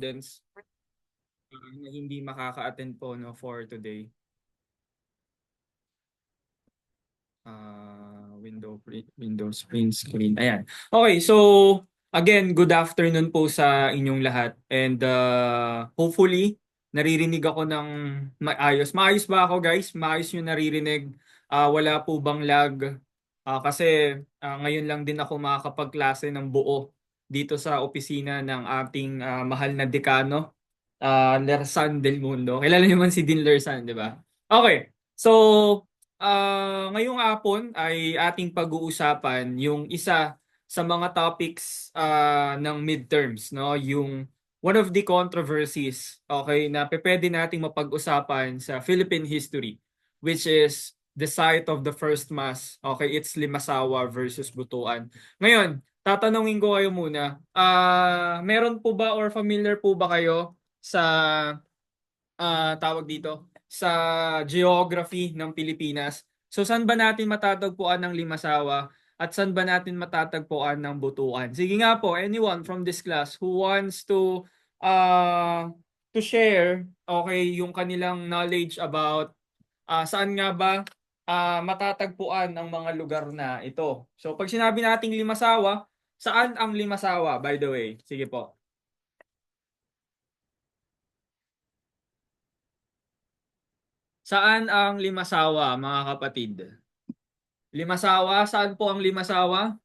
students na hindi makaka-attend po no, for today. Windows print screen. Ayan. Okay, so again, good afternoon po sa inyong lahat. And hopefully, naririnig ako ng maayos. Maayos ba ako, guys? Maayos yung naririnig? Wala po bang lag? Kasi ngayon lang din ako makakapagklase ng buo dito sa opisina ng ating mahal na dekano, Lersan Del Mundo. Kilala niyo man si Dean Lersan, di ba? Okay. So, ngayong hapon ay ating pag-uusapan yung isa sa mga topics ng midterms, no? Yung one of the controversies, okay, na pwede nating mapag-usapan sa Philippine history, which is the site of the first mass. Okay, it's Limasawa versus Butuan. Ngayon, tatanungin ko kayo muna, meron po ba or familiar po ba kayo sa tawag dito sa geography ng Pilipinas? So saan ba natin matatagpuan ng Limasawa at saan ba natin matatagpuan ng Butuan? Sige nga po, anyone from this class who wants to share okay yung kanilang knowledge about saan nga ba matatagpuan ang mga lugar na ito. So pag sinabi nating Limasawa, saan ang Limasawa by the way? Sige po. Saan ang Limasawa, mga kapatid? Limasawa, saan po ang Limasawa?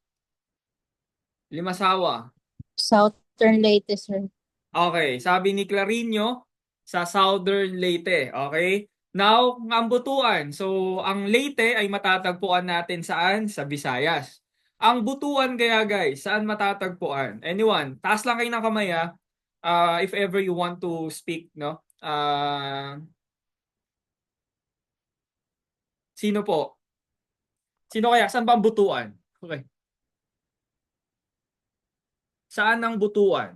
Limasawa. Southern Leyte, sir. Okay, sabi ni Clarino sa Southern Leyte, okay? Now, ang Butuan. So, ang Leyte ay matatagpuan natin saan? Sa Visayas. Ang Butuan kaya guys, saan matatagpuan? Anyone? Taas lang kayo ng kamay if ever you want to speak, no? Sino po? Sino kaya? Saan ba ang Butuan? Okay. Saan ang Butuan?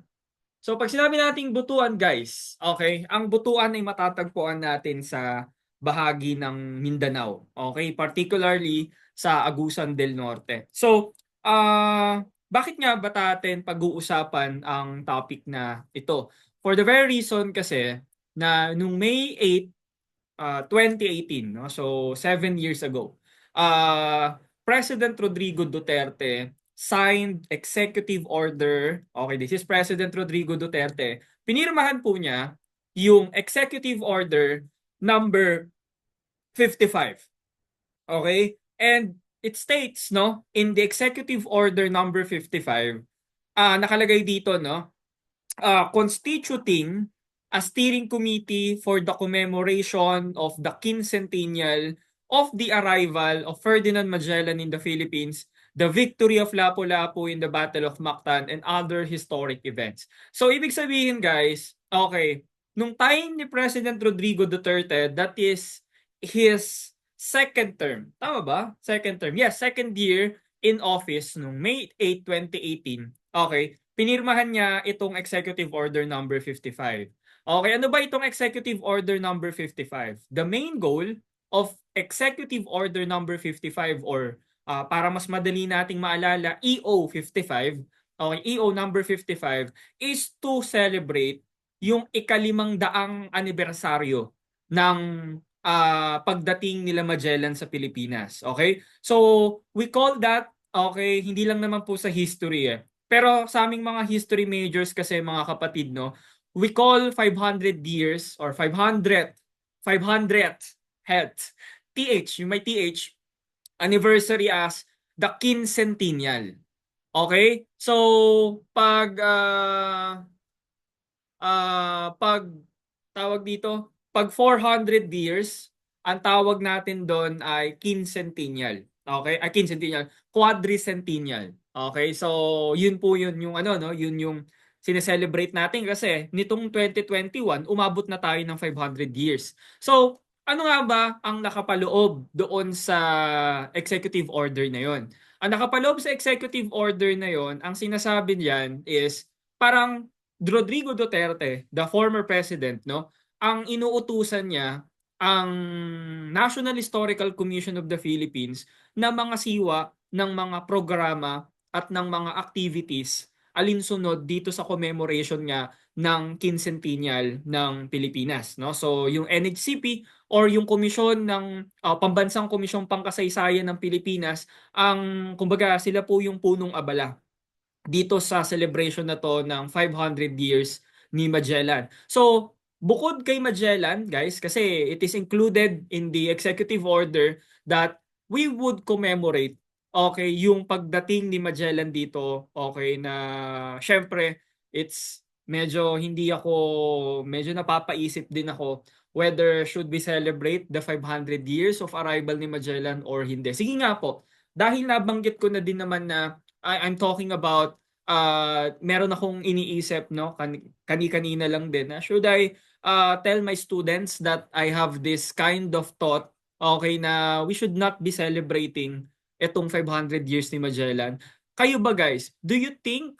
So pag sinabi nating Butuan guys, okay, ang Butuan ay matatagpuan natin sa bahagi ng Mindanao. Okay, particularly sa Agusan del Norte. So, bakit nga ba natin pag-uusapan ang topic na ito? For the very reason kasi na nung May 8, 2018, no? So 7 years ago, President Rodrigo Duterte signed executive order. Okay, this is President Rodrigo Duterte. Pinirmahan po niya yung executive order number 55. Okay? And it states, no, in the executive order number 55, nakalagay dito, no, constituting a steering committee for the commemoration of the quincentennial of the arrival of Ferdinand Magellan in the Philippines, the victory of Lapu-Lapu in the Battle of Mactan, and other historic events. So, ibig sabihin guys, okay, nung time ni President Rodrigo Duterte, that is his second term. Tama ba? Second term. Yes, second year in office nung May 8, 2018. Okay, pinirmahan niya itong Executive Order number 55. Okay, ano ba itong Executive Order number 55? The main goal of Executive Order number 55 or para mas madali nating maalala, EO 55, okay, EO number 55 is to celebrate yung ikalimang daang anibersaryo ng pagdating nila Magellan sa Pilipinas. Okay? So, we call that, okay, hindi lang naman po sa history pero sa aming mga history majors kasi mga kapatid, no, we call 500 years or 500 health, TH, yung may TH, anniversary as the quincentennial. Okay? So, pag tawag dito, pag 400 years, ang tawag natin doon ay quincentennial. Okay? Ay quincentennial, quadricentennial. Okay? So, yun po yun yung ano no, yun yung sineselebrate natin kasi nitong 2021 umabot na tayo ng 500 years. So, ano nga ba ang nakapaloob doon sa executive order na yon? Ang nakapaloob sa executive order na yon, ang sinasabi niyan is parang Rodrigo Duterte, the former president, no, ang inuutusan niya ang National Historical Commission of the Philippines na mga siwa ng mga programa at ng mga activities alinsunod dito sa commemoration nga ng quincentennial ng Pilipinas, no? So yung NHCP or yung komisyon ng Pambansang Komisyong Pangkasaysayan ng Pilipinas, ang kumbaga sila po yung punong abala dito sa celebration na to ng 500 years ni Magellan. So, bukod kay Magellan, guys, kasi it is included in the executive order that we would commemorate, okay, yung pagdating ni Magellan dito, okay, na syempre, it's medyo napapaisip din ako whether should we celebrate the 500 years of arrival ni Magellan or hindi. Sige nga po, dahil nabanggit ko na din naman na I'm talking about meron akong iniisip, no, kani-kanina lang din na should I tell my students that I have this kind of thought, okay, na we should not be celebrating itong 500 years ni Magellan. Kayo ba guys, do you think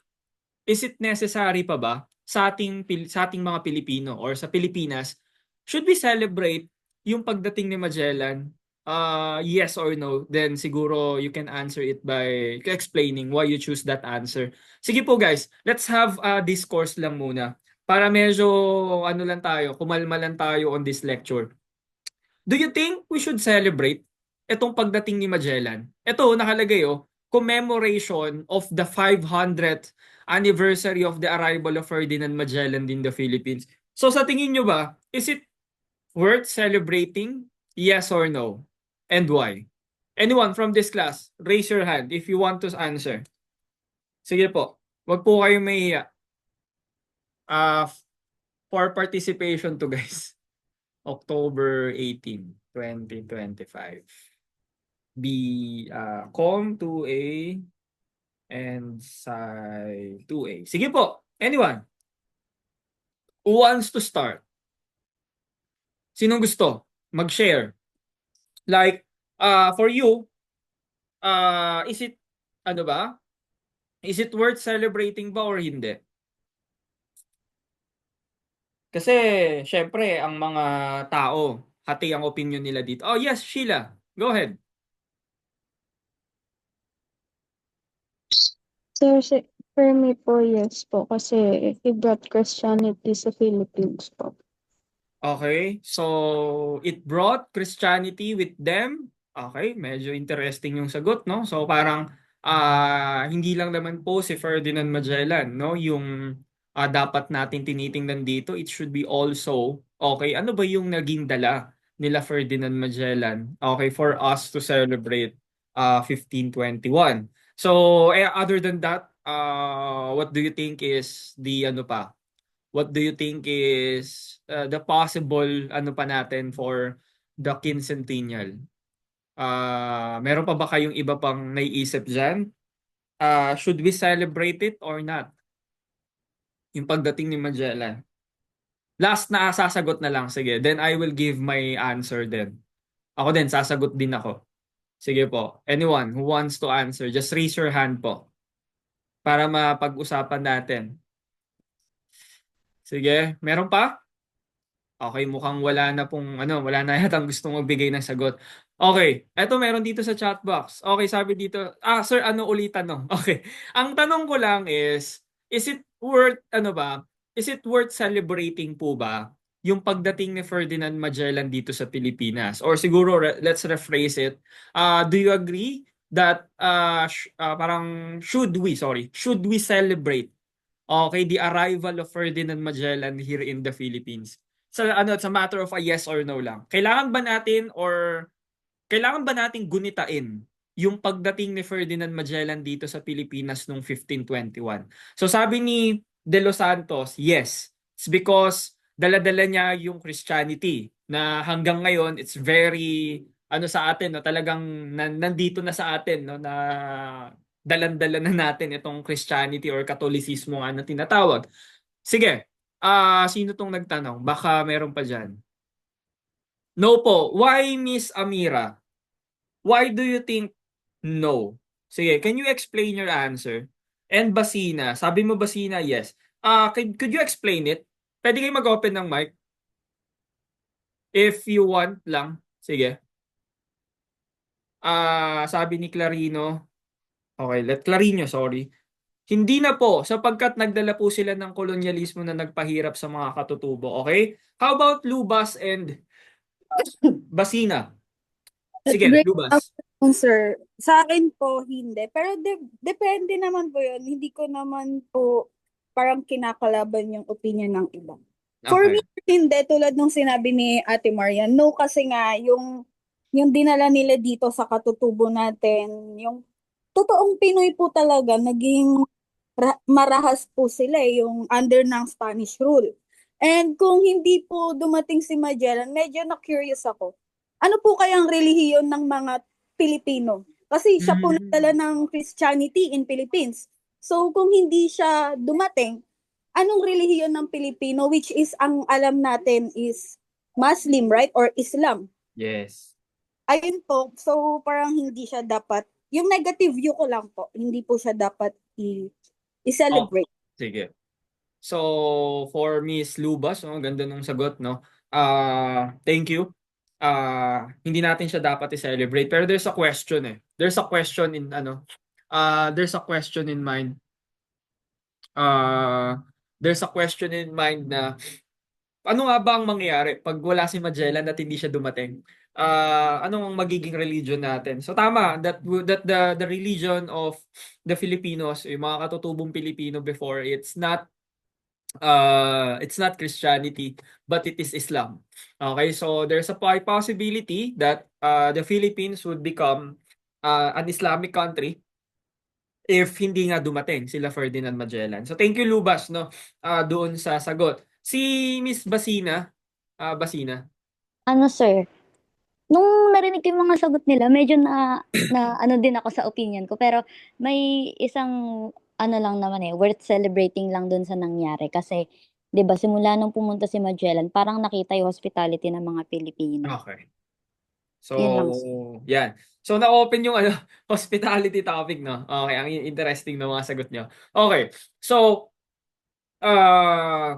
is it necessary pa ba sa ating mga Pilipino or sa Pilipinas, should we celebrate yung pagdating ni Magellan? Yes or no? Then siguro you can answer it by explaining why you choose that answer. Sige po guys, let's have a discourse lang muna para medyo ano lang tayo, kumalma lang tayo on this lecture. Do you think we should celebrate itong pagdating ni Magellan? Ito, nakalagay commemoration of the 500th anniversary of the arrival of Ferdinand Magellan in the Philippines. So sa tingin nyo ba, is it worth celebrating? Yes or no? And why? Anyone from this class, raise your hand if you want to answer. Sige po, wag po kayong mahihiya. For participation to guys. October 18, 2025. Com 2A and Sci 2A. Sige po, anyone who wants to start? Sinong gusto mag-share? Like, for you, is it, ano ba? Is it worth celebrating ba or hindi? Kasi, syempre, ang mga tao, hati ang opinion nila dito. Oh, yes, Sheila. Go ahead. Sir, for me po, yes po. Kasi he brought Christianity sa Philippines po. Okay, so it brought Christianity with them. Okay, medyo interesting yung sagot, no? So parang hindi lang naman po si Ferdinand Magellan, no, yung dapat natin tinitingnan dito. It should be also, okay, ano ba yung naging dala nila Ferdinand Magellan, okay, for us to celebrate 1521. So other than that, what do you think is the ano pa? What do you think is the possible ano pa natin for the quincentennial? Meron pa ba kayong iba pang naiisip dyan? Should we celebrate it or not? Yung pagdating ni Magellan. Last na sasagot na lang. Sige, then I will give my answer then. Ako din, sasagot din ako. Sige po. Anyone who wants to answer, just raise your hand po para mapag-usapan natin. Sige, meron pa? Okay, mukhang wala na yatang gustong magbigay ng sagot. Okay, eto meron dito sa chat box. Okay, sabi dito, sir, ano ulitan no? Okay. Ang tanong ko lang is it worth, is it worth celebrating po ba yung pagdating ni Ferdinand Magellan dito sa Pilipinas? Or siguro, let's rephrase it. Do you agree that, should we celebrate, okay, the arrival of Ferdinand Magellan here in the Philippines? It's a matter of a yes or no lang. Kailangan ba nating gunitain yung pagdating ni Ferdinand Magellan dito sa Pilipinas noong 1521? So sabi ni De Los Santos, yes. It's because dala-dala niya yung Christianity na hanggang ngayon it's very sa atin, no, talagang nandito na sa atin, no, na dalan-dala na natin itong Christianity or Katolisismo nga na tinatawag. Sige. Sino tong nagtanong? Baka meron pa dyan. No po. Why, Miss Amira? Why do you think no? Sige, can you explain your answer? And Basina, sabi mo Basina, yes. Could you explain it? Pwede kayo mag-open ng mic? If you want lang. Sige. Sabi ni Clarino. Okay, Clarino, sorry. Hindi na po, sapagkat nagdala po sila ng kolonyalismo na nagpahirap sa mga katutubo. Okay? How about Lubas and Basina? Sige, Great Lubas. afternoon, sir. Sa akin po, hindi. Pero depende naman po yun. Hindi ko naman po parang kinakalaban yung opinion ng iba. For me, Okay. hindi. Tulad nung sinabi ni Ate Marian, no, kasi nga, yung dinala nila dito sa katutubo natin, yung totoong Pinoy po talaga, naging marahas po sila yung under ng Spanish rule. And kung hindi po dumating si Magellan, medyo na-curious ako. Ano po kayang relihiyon ng mga Pilipino? Kasi siya po nagdala Mm. ng Christianity in Philippines. So kung hindi siya dumating, anong relihiyon ng Pilipino, which is ang alam natin is Muslim, right? Or Islam. Yes. Ayun po, so parang hindi siya dapat, yung negative view ko lang po, hindi po siya dapat Oh, i-celebrate. sige. So, for Miss Lubas, no, ganda nung sagot, no? Thank you. Hindi natin siya dapat i-celebrate. Pero there's a question eh. There's a question in there's a question in mind. Uh, there's a question in mind na ano nga ba ang mangyayari pag wala si Magellan at hindi siya dumating? Anong magiging religion natin? So tama that the religion of the Filipinos, yung mga katutubong Pilipino before, it's not Christianity, but it is Islam. Okay, so there's a possibility that the Philippines would become an Islamic country if hindi nga dumating sila Ferdinand Magellan. So thank you Lubas, no, doon sa sagot. Si Miss Basina, Basina. Ano sir, nung narinig ko yung mga sagot nila, medyo na ano din ako sa opinion ko. Pero may isang ano lang naman worth celebrating lang dun sa nangyari. Kasi, 'di ba, simula nung pumunta si Magellan, parang nakita yung hospitality ng mga Pilipino. Okay. So, Yun lang. yan. So, na-open yung hospitality topic, no? Okay, ang interesting na mga sagot nyo. Okay. So, uh,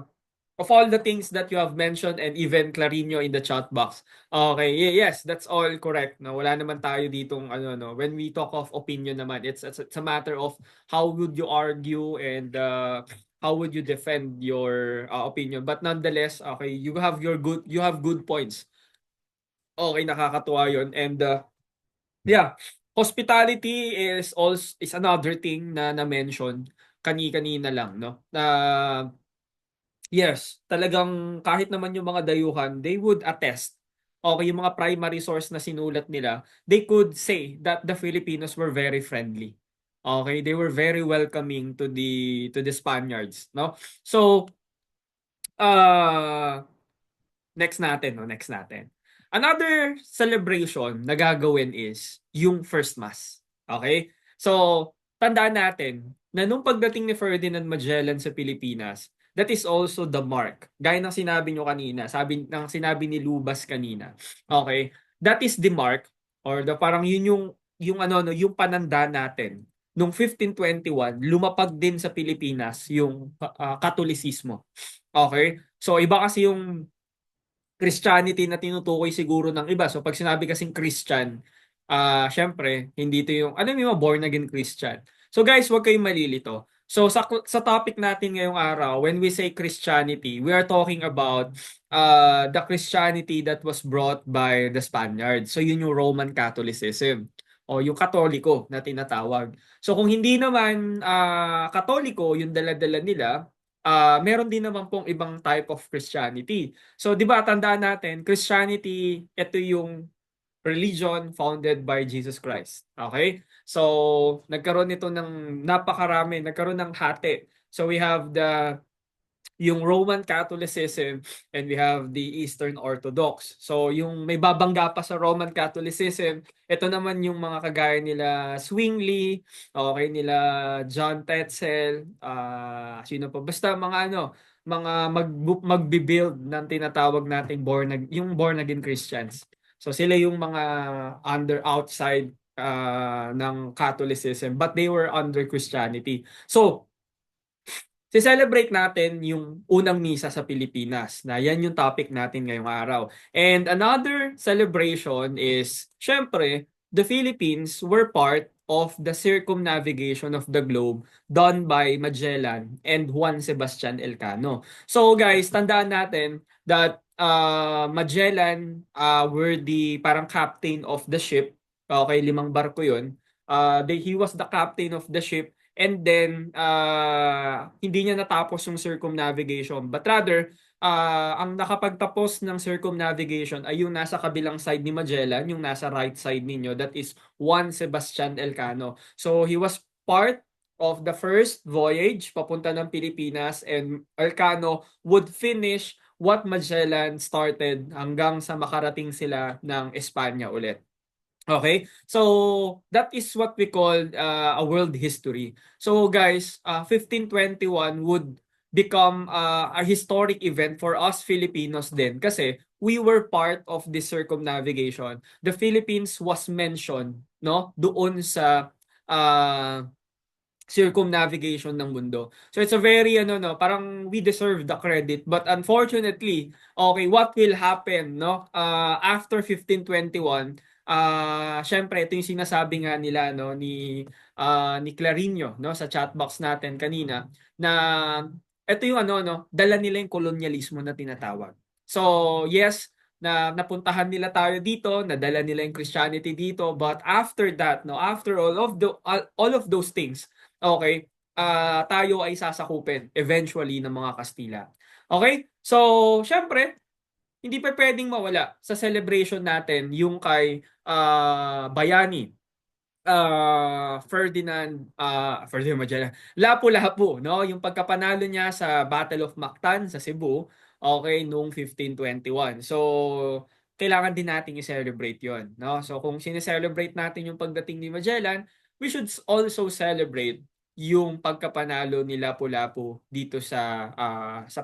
of all the things that you have mentioned and even Clarino in the chat box. Okay, yes, that's all correct. No, wala naman tayo ditong no. When we talk of opinion naman, it's a matter of how would you argue and how would you defend your opinion. But nonetheless, okay, you have good points. Okay, nakakatuwa 'yon. And yeah, hospitality is another thing na mention kanina lang, no? Yes, talagang kahit naman yung mga dayuhan, they would attest. Okay, yung mga primary source na sinulat nila, they could say that the Filipinos were very friendly. Okay, they were very welcoming to the Spaniards, no? So, uh next natin, no, next natin. Another celebration na gagawin is yung first mass. Okay? So, tandaan natin na nung pagdating ni Ferdinand Magellan sa Pilipinas, that is also the mark. Gaya ng sinabi nyo kanina, sinabi ni Lubas kanina. Okay? That is the mark or the parang yun yung no, yung pananda natin. Nung 1521, lumapag din sa Pilipinas yung Katolisismo. Okay? So, iba kasi yung Christianity na tinutukoy siguro ng iba. So pag sinabi kasing Christian, syempre, hindi ito yung, ano yung mga born again Christian. So guys, huwag kayong malilito. So sa topic natin ngayong araw, when we say Christianity, we are talking about the Christianity that was brought by the Spaniards. So yun yung Roman Catholicism o yung Katoliko na tinatawag. So kung hindi naman Katoliko yung dala-dala nila, meron din naman pong ibang type of Christianity. So, di ba, tandaan natin, Christianity, ito yung religion founded by Jesus Christ. Okay? So, nagkaroon ito ng napakarami, nagkaroon ng hati. So, we have yung Roman Catholicism and we have the Eastern Orthodox. So yung may babangga pa sa Roman Catholicism, ito naman yung mga kagaya nila Zwingli, okay, nila John Tetzel, sino pa? Basta mga mga magbi-build ng tinatawag nating yung born again Christians. So sila yung mga outside ng Catholicism but they were under Christianity. So celebrate natin yung unang misa sa Pilipinas na yan yung topic natin ngayong araw. And another celebration is, syempre, the Philippines were part of the circumnavigation of the globe done by Magellan and Juan Sebastian Elcano. So guys, tandaan natin that Magellan were the parang captain of the ship. Okay, 5 barko yun. He was the captain of the ship, and then hindi niya natapos yung circumnavigation, but rather ang nakapagtapos ng circumnavigation ay yung nasa kabilang side ni Magellan, yung nasa right side ninyo, that is Juan Sebastian Elcano. So he was part of the first voyage papunta ng Pilipinas, and Elcano would finish what Magellan started hanggang sa makarating sila ng Espanya ulit. Okay, so that is what we call a world history. So guys, 1521 would become a historic event for us Filipinos din, kasi we were part of this circumnavigation. The Philippines was mentioned, no, doon sa circumnavigation ng mundo. So it's a very parang we deserve the credit, but unfortunately, okay, what will happen after 1521? Syempre ito yung sinasabi nga nila ni Clarino sa chat box natin kanina, na ito yung dala nila yung kolonyalismo na tinatawag. So yes, napuntahan nila tayo dito, nadala nila yung Christianity dito, but after that, after all of those things, okay, tayo ay sasakupin eventually ng mga Kastila. Okay? So, syempre, hindi pa pwedeng mawala sa celebration natin yung kay Bayani Ferdinand Magellan, Lapu-Lapu, no? Yung pagkapanalo niya sa Battle of Mactan sa Cebu, okay, noong 1521. So, kailangan din natin i-celebrate 'yon, no? So, kung sine-celebrate natin yung pagdating ni Magellan, we should also celebrate yung pagkapanalo ni Lapu-Lapu dito sa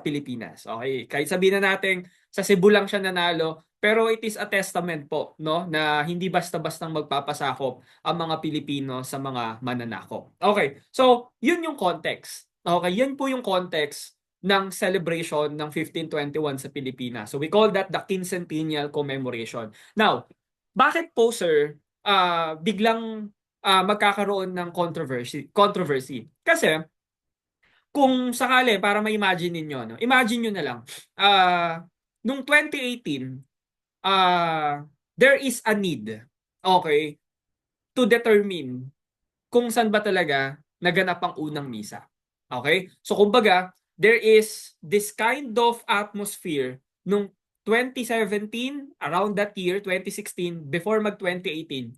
Pilipinas. Okay? Kahit sabihin na natin sa Cebu lang siya nanalo, pero it is a testament po, no, na hindi basta-bastang magpapasakop ang mga Pilipino sa mga mananakop. Okay, so yun yung context. Okay, yun po yung context ng celebration ng 1521 sa Pilipinas. So we call that the Quincentennial Commemoration. Now, bakit po sir biglang magkakaroon ng controversy? Kasi kung sakali, para ma-imagine ninyo, imagine nyo na lang, nung 2018, there is a need, okay, to determine kung saan ba talaga naganap ang unang misa. Okay? So kumbaga, there is this kind of atmosphere nung 2017, around that year, 2016, before mag-2018,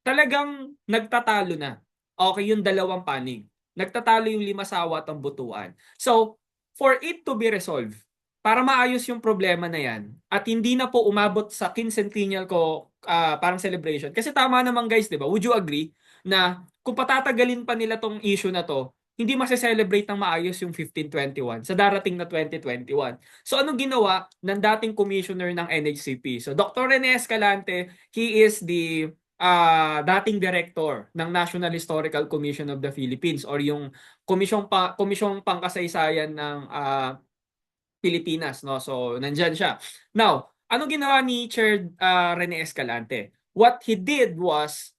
talagang nagtatalo na. Okay, yung dalawang panig. Nagtatalo yung Limasawa at ang Butuan. So, for it to be resolved, para maayos yung problema na yan, at hindi na po umabot sa quincentennial parang celebration. Kasi tama naman guys, di ba? Would you agree na kung patatagalin pa nila tong issue na to, hindi maseselebrate ng maayos yung 1521 sa darating na 2021. So anong ginawa ng dating commissioner ng NHCP? So Dr. Rene Escalante, he is the dating director ng National Historical Commission of the Philippines, or yung komisyong pangkasaysayan ng Pilipinas, no? So nandiyan siya. Now, ano ginawa ni Chair Rene Escalante? What he did was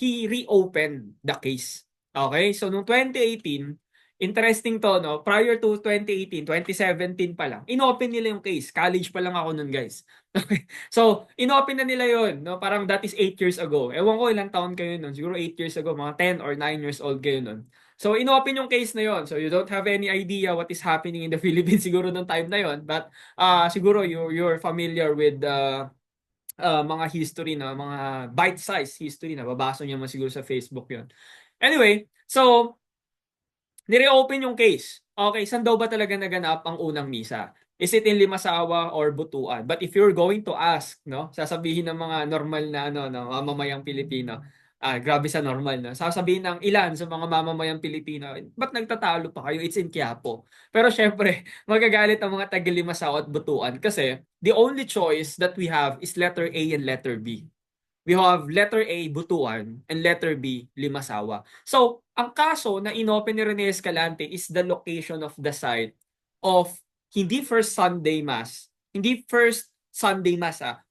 he reopened the case. Okay? So noong 2018, interesting to, no? Prior to 2018, 2017 pa lang, inopen nila yung case. College pa lang ako nun, guys. Okay. So, inopen na nila yon, no? Parang that is 8 years ago. Ewan ko ilang taon kayo nun. Siguro 8 years ago, mga 10 or 9 years old kayo nun. So, inopen yung case na yon. So, you don't have any idea what is happening in the Philippines siguro nung time na yon. But, siguro you're familiar with mga history na, mga bite-sized history na babasa niyo man siguro sa Facebook yon. Anyway, so, nire-open yung case. Okay, saan daw ba talaga naganap ang unang misa? Is it in Limasawa or Butuan? But if you're going to ask, no, sasabihin ng mga normal na mamamayang Pilipino, grabe sa normal, no? Sasabihin ng ilan sa mga mamamayang Pilipino, ba't nagtatalo pa kayo? It's in Quiapo. Pero syempre, magagalit ang mga taga Limasawa at Butuan kasi the only choice that we have is letter A and letter B. We have letter A, Butuan, and letter B, Limasawa. So, ang kaso na inopen ni Rene Escalante is the location of the site of hindi first Sunday Mass.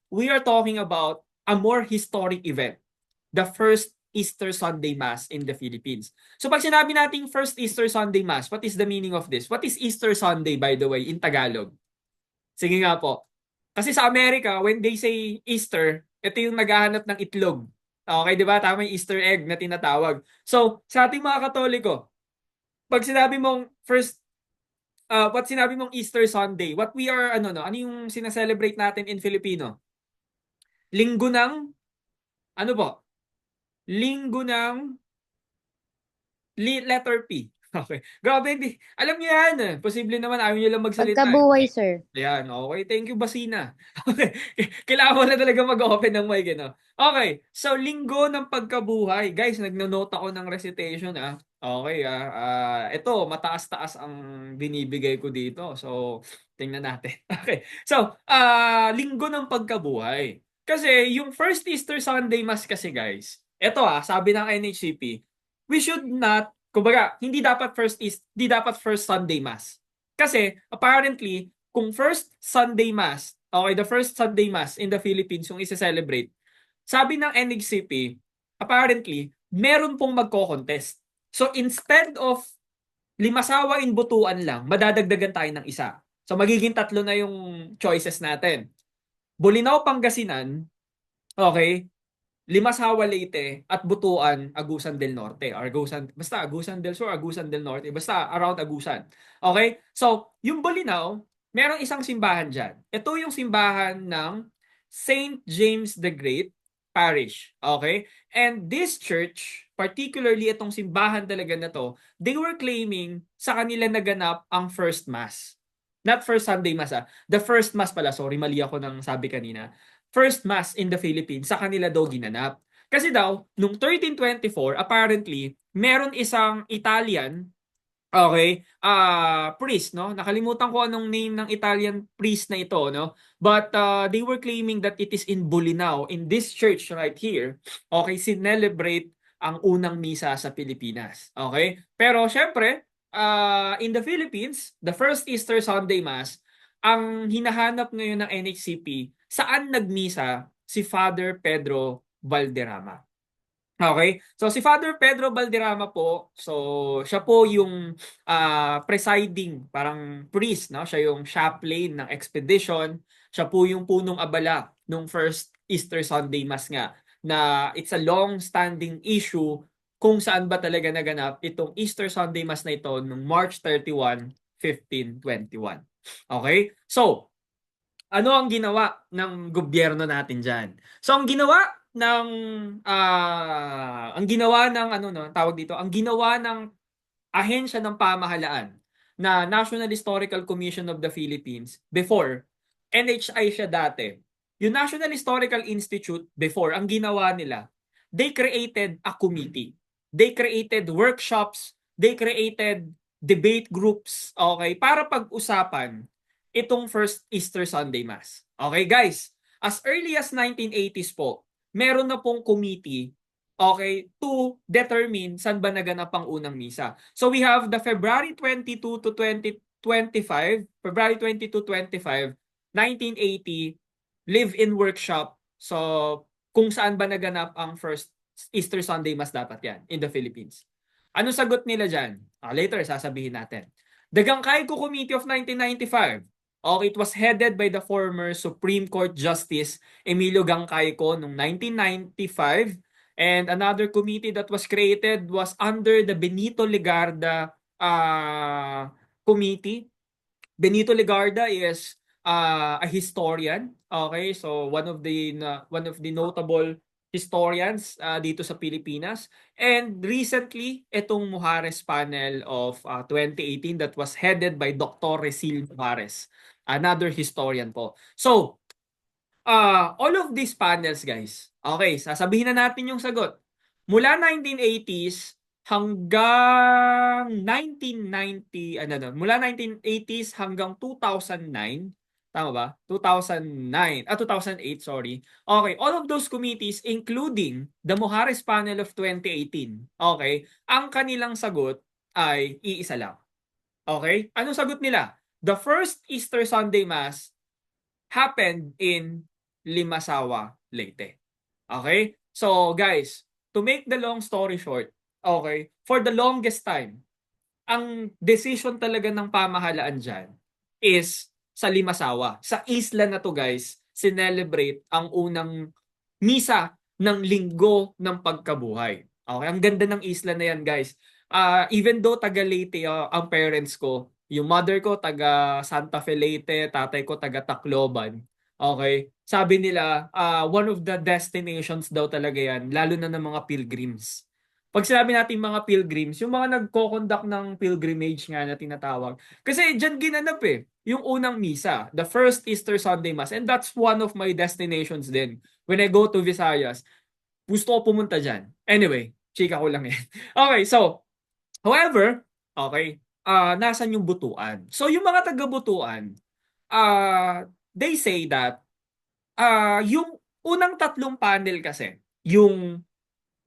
We are talking about a more historic event. The first Easter Sunday Mass in the Philippines. So pag sinabi nating first Easter Sunday Mass, what is the meaning of this? What is Easter Sunday, by the way, in Tagalog? Sige nga po. Kasi sa Amerika, when they say Easter, ito yung naghahanap ng itlog. Okay, di ba? Tama yung Easter egg na tinatawag. So, sa ating mga Katoliko, pag sinabi mong sinabi mong Easter Sunday, what we are, ano yung sinaselebrate natin in Filipino? Linggo ng, ano po? Linggo ng letter P. Okay. Grabe, hindi. Alam niyo yan. Posible naman, ayaw niyo lang magsalita. Pagkabuhay, sir. Ayan, okay. Thank you, Basina. Okay. Kailangan mo na talaga mag-open ng mic, no? Okay. So, linggo ng pagkabuhay. Guys, nagno-note ako ng recitation, ah. Okay, ito, mataas-taas ang binibigay ko dito. So, tingnan natin. Okay. So, linggo ng pagkabuhay. Kasi, yung first Easter Sunday Mass kasi, guys, ito sabi ng NHCP, we should not, kumbaga, hindi dapat first Sunday Mass. Kasi, apparently, kung first Sunday Mass, okay, the first Sunday Mass in the Philippines yung isi-celebrate, sabi ng NHCP, apparently, meron pong magko-contest. So, instead of limasawa in butuan lang, madadagdagan tayo ng isa. So, magiging 3 na yung choices natin. Bolinao, Pangasinan, okay, Limasawa, Leyte, at Butuan, Agusan del Norte. Or basta Agusan del Sur, Agusan del Norte. Basta around Agusan. Okay? So, yung Bolinao, merong isang simbahan dyan. Ito yung simbahan ng St. James the Great Parish. Okay? And this church, particularly itong simbahan talaga na to, they were claiming sa kanila naganap ang first Mass. Not first Sunday Mass, The first Mass pala. Sorry, mali ako ng sabi kanina. First Mass in the Philippines, sa kanila daw ginanap. Kasi daw, nung 1324, apparently, meron isang Italian, okay, priest, no? Nakalimutan ko anong name ng Italian priest na ito, no? But they were claiming that it is in Bolinao, in this church right here, okay, sinelebrate ang unang misa sa Pilipinas. Okay? Pero syempre, in the Philippines, the first Easter Sunday Mass, ang hinahanap ngayon ng NHCP, saan nagmisa si Father Pedro Valderrama. Okay? So si Father Pedro Valderrama po, so siya po yung presiding, parang priest, no? Siya yung chaplain ng expedition. Siya po yung punong abala nung first Easter Sunday Mass nga, na it's a long-standing issue kung saan ba talaga naganap itong Easter Sunday Mass na ito nung March 31, 1521. Okay? So, ano ang ginawa ng gobyerno natin diyan? So ang ginawa ng ahensya ng pamahalaan na National Historical Commission of the Philippines before, NHI siya dati. Yung National Historical Institute before, ang ginawa nila, they created a committee. They created workshops, they created debate groups, okay, para pag-usapan itong first Easter Sunday Mass. Okay, guys, as early as 1980s po, meron na pong committee, okay, to determine saan ba naganap ang unang misa. So we have the February 22 to 2025, February 22, 25, 1980 live-in workshop. So kung saan ba naganap ang first Easter Sunday Mass dapat yan in the Philippines. Ano sagot nila dyan? Later, sasabihin natin. The Gangkayko Committee of 1995. Okay, it was headed by the former Supreme Court Justice Emilio Gangkayko noong 1995. And another committee that was created was under the Benito Legarda committee. Benito Legarda is a historian. Okay, so one of the notable historians dito sa Pilipinas. And recently, itong Mujares panel of 2018 that was headed by Dr. Resil Mujares, another historian po. So, all of these panels, guys, okay, sasabihin na natin yung sagot. Mula 1980s hanggang 1980s hanggang 2009, tama ba? 2008, sorry. Okay, all of those committees, including the Mujares panel of 2018, okay, ang kanilang sagot ay iisa lang. Okay? Anong sagot nila? The first Easter Sunday Mass happened in Limasawa, Leyte. Okay? So, guys, to make the long story short, okay, for the longest time, ang decision talaga ng pamahalaan dyan is sa Limasawa. Sa isla na to guys, sinelebrate ang unang misa ng linggo ng pagkabuhay. Okay, ang ganda ng isla na yan guys. Even though taga Leyte ang parents ko, yung mother ko taga Santa Fe Leyte, tatay ko taga Tacloban. Okay, sabi nila one of the destinations daw talaga yan, lalo na ng mga pilgrims. Pag sinabi natin mga pilgrims, yung mga nagko-conduct ng pilgrimage nga na tinatawag. Kasi dyan ginanap yung unang misa, the first Easter Sunday Mass. And that's one of my destinations din. When I go to Visayas, gusto ko pumunta dyan. Anyway, chika ko lang yan. Okay, so, however, okay, nasan yung butuan? So, yung mga taga-butuan, they say that yung unang tatlong panel kasi, yung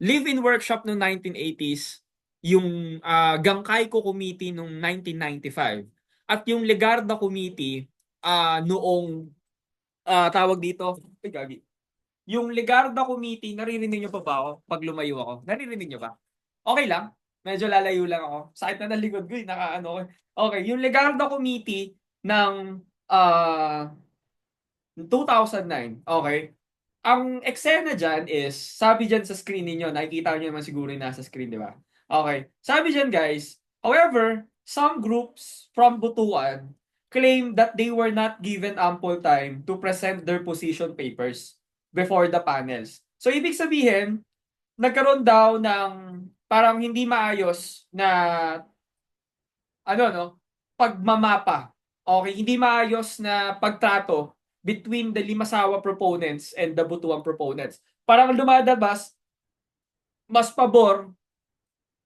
live-in workshop noong 1980s, yung Gangkaiko Committee noong 1995, at yung Legarda Committee noong tawag dito, ay gagi. Yung Legarda Committee, naririnig nyo pa ba ako pag lumayo ako? Naririnig nyo ba? Okay lang? Medyo lalayo lang ako. Sakit na ng likod ko, nakaano ko. Okay, yung Legarda Committee ng 2009, okay? Ang eksena dyan is, sabi dyan sa screen ninyo, nakikita nyo naman siguro yung nasa screen, di ba? Okay. Sabi dyan guys, however, some groups from Butuan claim that they were not given ample time to present their position papers before the panels. So, ibig sabihin, nagkaroon daw ng parang hindi maayos na pagmamapa. Okay, hindi maayos na pagtrato between the Limasawa proponents and the Butuan proponents. Parang lumadabas, mas pabor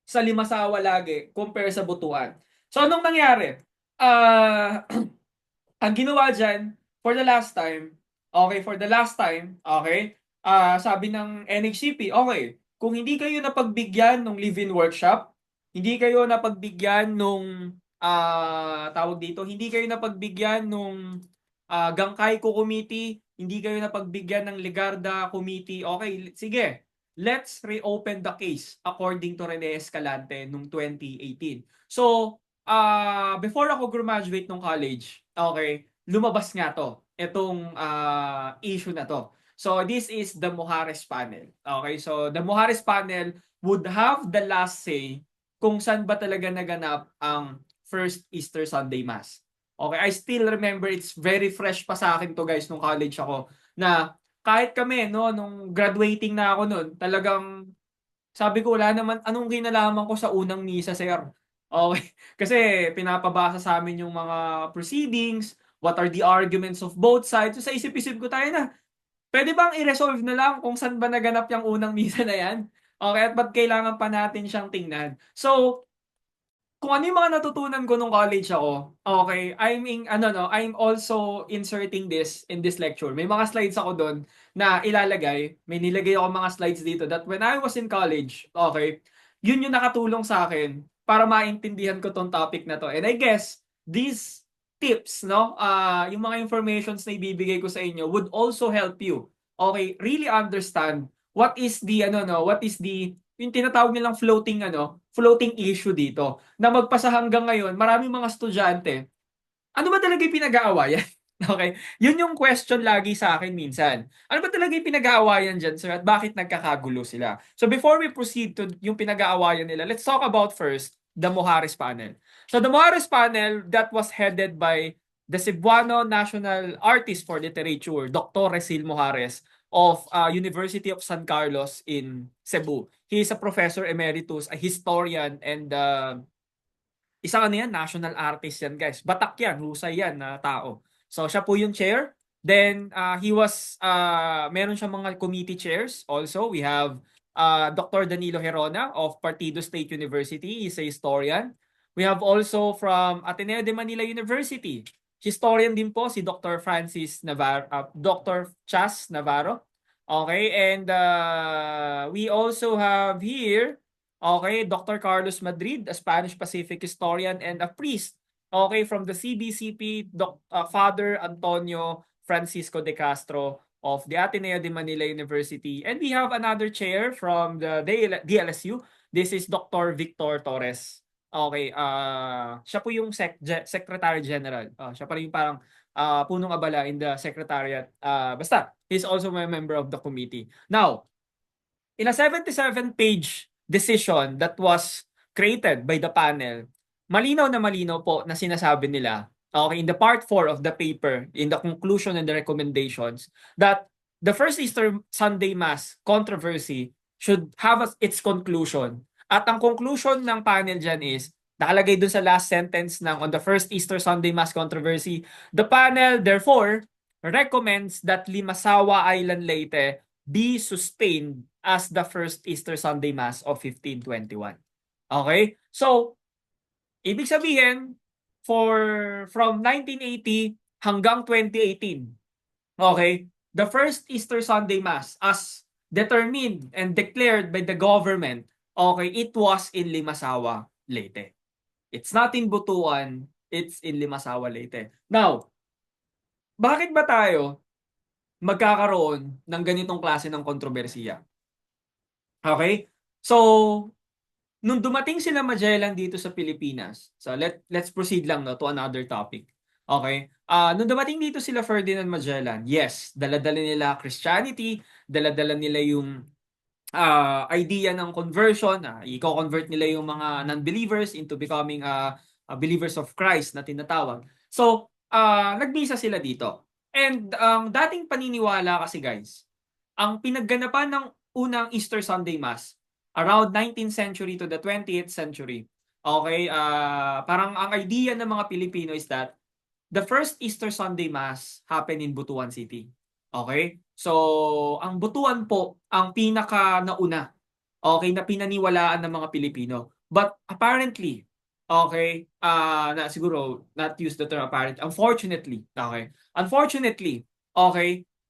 sa Limasawa lagi compare sa Butuan. So, anong nangyari? Ang ginawa dyan, for the last time, sabi ng NHCP, okay, kung hindi kayo napagbigyan ng live-in workshop, hindi kayo napagbigyan nung hindi kayo napagbigyan nung Gangkaiko Committee, hindi kayo napagbigyan ng Legarda Committee, okay, sige, let's reopen the case according to Rene Escalante noong 2018. So, before ako graduate ng college, okay, lumabas nga itong issue na to. So, this is the Mujeres panel. Okay, so the Mujeres panel would have the last say kung saan ba talaga naganap ang first Easter Sunday Mass. Okay, I still remember, it's very fresh pa sa akin to guys nung college ako, na kahit kami nung graduating na ako noon, talagang sabi ko wala naman anong kinalaman ko sa unang misa, sir. Okay, kasi pinapabasa sa amin yung mga proceedings, what are the arguments of both sides. So sa isip-isip ko tayo na, pwede bang i-resolve na lang kung saan ba naganap yung unang misa na yan? Okay, at ba't kailangan pa natin siyang tingnan? So, kung ano yung mga natutunan ko nung college ako, okay, I'm also inserting this in this lecture. May mga slides ako doon na ilalagay. May nilagay ako mga slides dito that when I was in college, okay, yun yung nakatulong sa akin para maintindihan ko tong topic na to. And I guess, these tips, yung mga informations na ibibigay ko sa inyo would also help you, okay, really understand what is the, yung tinatawag nilang floating issue dito. Na magpasa hanggang ngayon, maraming mga estudyante, ano ba talaga yung pinag-aawayan? Okay? Yun yung question lagi sa akin minsan. Ano ba talaga yung pinag-aawayan dyan, sir? At bakit nagkakagulo sila? So before we proceed to yung pinag-aawayan nila, let's talk about first the Mujeres panel. So the Mujeres panel, that was headed by the Cebuano National Artist for Literature, Dr. Resil Mujeres, of University of San Carlos in Cebu. He is a professor emeritus, a historian, and isang national artist yan guys. Batak yan, husay yan na tao. So siya po yung chair. Then meron siyang mga committee chairs also. We have Dr. Danilo Herona of Partido State University. He's a historian. We have also from Ateneo de Manila University, historian din po si Dr. Francis Navarro, Dr. Chas Navarro. Okay, and we also have here, okay, Dr. Carlos Madrid, a Spanish Pacific historian and a priest, okay, from the CBCP, Father Antonio Francisco de Castro, of the Ateneo de Manila University. And we have another chair from the DLSU. This is Dr. Victor Torres. Okay, siya po yung Secretary General. Siya pa rin yung parang punong abala in the Secretariat. Basta, he's also a member of the committee. Now, in a 77-page decision that was created by the panel, malinaw na malinaw po na sinasabi nila, okay, in the part 4 of the paper, in the conclusion and the recommendations, that the first Easter Sunday Mass controversy should have its conclusion. At ang conclusion ng panel dyan is, nakalagay dun sa last sentence ng on the first Easter Sunday Mass controversy, the panel therefore recommends that Limasawa Island Leyte be sustained as the first Easter Sunday Mass of 1521. Okay? So, ibig sabihin, from 1980 hanggang 2018, okay, the first Easter Sunday Mass as determined and declared by the government, okay, it was in Limasawa, Leyte. It's not in Butuan, it's in Limasawa, Leyte. Now, bakit ba tayo magkakaroon ng ganitong klase ng kontrobersiya? Okay? So, nung dumating sila Magellan dito sa Pilipinas, so let's proceed lang to another topic. Okay? Nung dumating dito sila Ferdinand Magellan, yes, dala-dala nila Christianity, dala-dala nila yung idea ng conversion, i-convert nila yung mga non-believers into becoming believers of Christ na tinatawag. So, nagbisa sila dito. And ang dating paniniwala kasi guys, ang pinagganapan ng unang Easter Sunday Mass around 19th century to the 20th century. Okay, parang ang idea ng mga Pilipino is that the first Easter Sunday Mass happened in Butuan City. Okay? So, ang Butuan po ang pinaka nauna, okay, na pinaniwalaan ng mga Pilipino. But apparently, okay, na siguro not use the term apparent, unfortunately,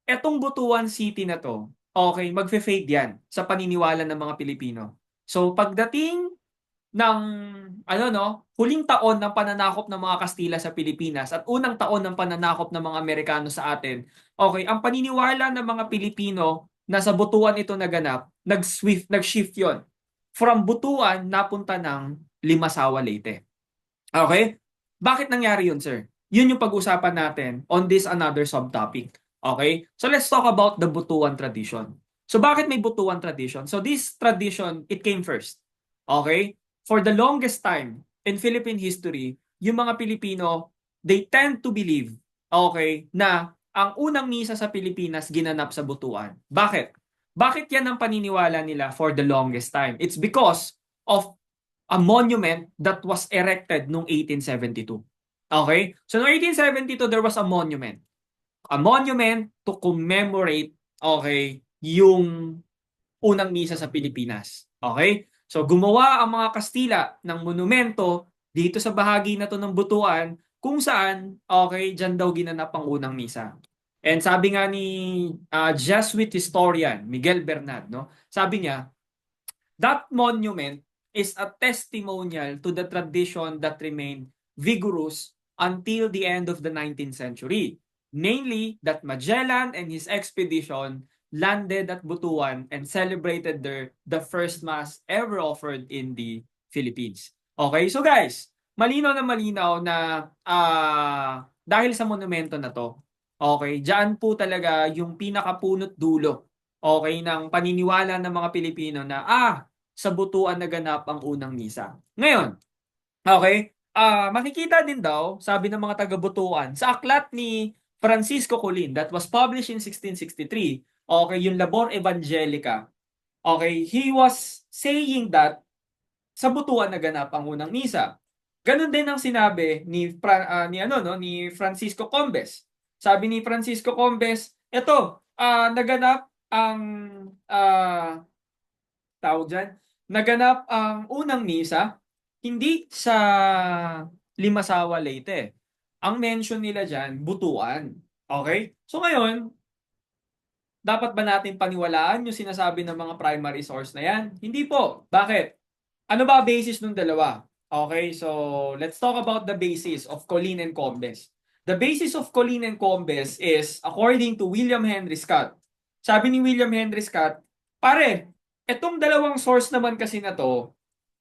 etong Butuan City na to, okay, magfe-fade yan sa paniniwala ng mga Pilipino. So, pagdating ng huling taon ng pananakop ng mga Kastila sa Pilipinas at unang taon ng pananakop ng mga Amerikano sa atin, okay, ang paniniwala ng mga Pilipino na sa Butuan ito naganap, nag-shift yon. From Butuan, napunta ng Limasawa, Leyte. Okay? Bakit nangyari yun, sir? Yun yung pag-usapan natin on this another subtopic. Okay? So let's talk about the Butuan tradition. So bakit may Butuan tradition? So this tradition, it came first. Okay? For the longest time in Philippine history, yung mga Pilipino, they tend to believe, okay, na ang unang misa sa Pilipinas ginanap sa Butuan. Bakit? Bakit yan ang paniniwala nila for the longest time? It's because of a monument that was erected noong 1872. Okay? So noong 1872, there was a monument. A monument to commemorate, okay, yung unang misa sa Pilipinas. Okay? So gumawa ang mga Kastila ng monumento dito sa bahagi na to ng Butuan kung saan, okay, dyan daw ginanap ang unang misa. And sabi nga ni Jesuit historian Miguel Bernad, no? Sabi niya, that monument is a testimonial to the tradition that remained vigorous until the end of the 19th century. Namely, that Magellan and his expedition landed at Butuan and celebrated the first mass ever offered in the Philippines. Okay, so guys, malinaw na dahil sa monumento na to, okay, diyan po talaga yung pinakapunot dulo, okay, ng paniniwala ng mga Pilipino na sa Butuan naganap ang unang misa. Ngayon, okay, makikita din daw, sabi ng mga taga-Butuan, sa aklat ni Francisco Colin that was published in 1663, okay, yung Labor Evangelica, okay, he was saying that sa Butuan naganap ang unang misa. Ganon din ang sinabi ni Francisco Combes. Sabi ni Francisco Combes, naganap ang naganap ang unang misa hindi sa Limasawa, Leyte. Ang mention nila dyan, Butuan. Okay? So ngayon, dapat ba natin paniwalaan yung sinasabi ng mga primary source na yan? Hindi po. Bakit? Ano ba basis ng dalawa? Okay, so let's talk about the basis of Colin and Combes. The basis of Colleen and Combes is according to William Henry Scott. Sabi ni William Henry Scott, pare, etong dalawang source naman kasi na to,